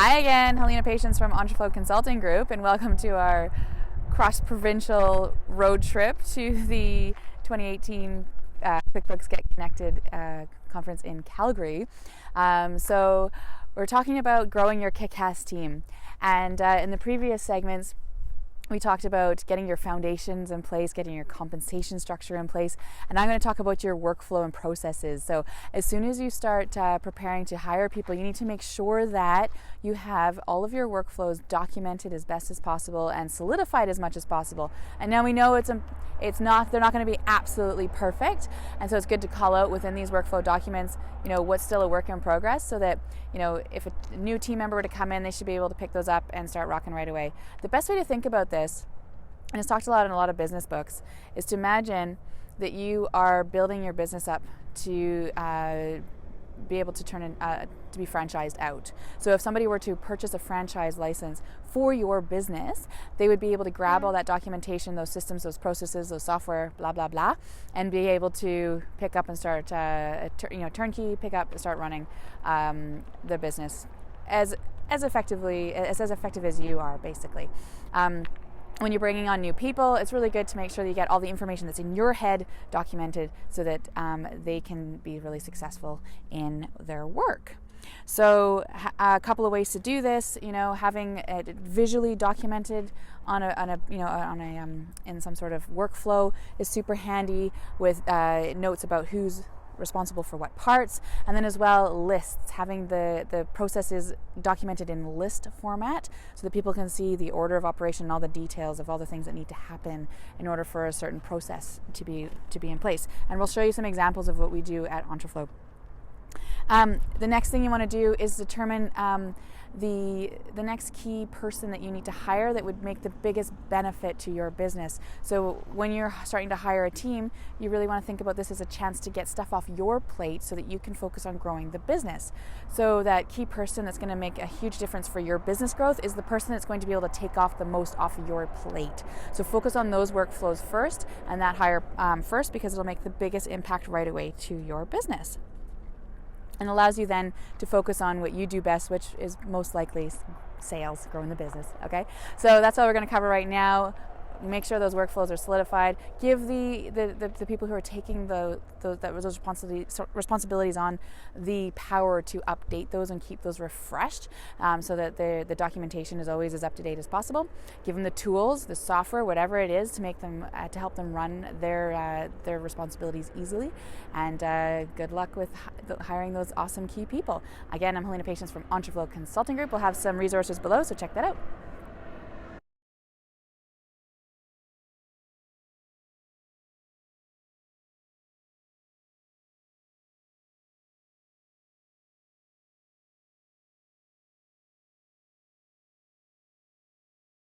Hi again, Helena Patience from Entreflow Consulting Group, and welcome to our cross-provincial road trip to the 2018 Quickbooks Get Connected conference in Calgary. So we're talking about growing your kickass team, and in the previous segments we talked about getting your foundations in place, getting your compensation structure in place, and I'm going to talk about your workflow and processes. So as soon as you start preparing to hire people, you need to make sure that you have all of your workflows documented as best as possible and solidified as much as possible. And now we know they're not going to be absolutely perfect, and so it's good to call out within these workflow documents, what's still a work in progress, so that if a new team member were to come in, they should be able to pick those up and start rocking right away. The best way to think about this, and it's talked a lot in a lot of business books, is to imagine that you are building your business up to be able to turn in, to be franchised out. So if somebody were to purchase a franchise license for your business, they would be able to grab all that documentation, those systems, those processes, those software, blah, blah, blah, and be able to pick up and start, turnkey, pick up and start running the business as effective as you are, basically. When you're bringing on new people, it's really good to make sure that you get all the information that's in your head documented so that they can be really successful in their work. So a couple of ways to do this, having it visually documented in some sort of workflow is super handy, with notes about who's responsible for what parts, and then as well lists, having the processes documented in list format so that people can see the order of operation and all the details of all the things that need to happen in order for a certain process to be in place. And we'll show you some examples of what we do at Entreflow. The next thing you want to do is determine the next key person that you need to hire that would make the biggest benefit to your business. So when you're starting to hire a team, you really want to think about this as a chance to get stuff off your plate so that you can focus on growing the business. So that key person that's going to make a huge difference for your business growth is the person that's going to be able to take off the most off of your plate. So focus on those workflows first, and that hire first, because it'll make the biggest impact right away to your business. And allows you then to focus on what you do best, which is most likely sales, growing the business. Okay, so that's what we're going to cover right now. Make sure those workflows are solidified. Give the people who are taking those responsibilities on the power to update those and keep those refreshed, so that the documentation is always as up to date as possible. Give them the tools, the software, whatever it is, to make them to help them run their responsibilities easily. And good luck with hiring those awesome key people. Again, I'm Helena Patience from Entreflow Consulting Group. We'll have some resources below, so check that out.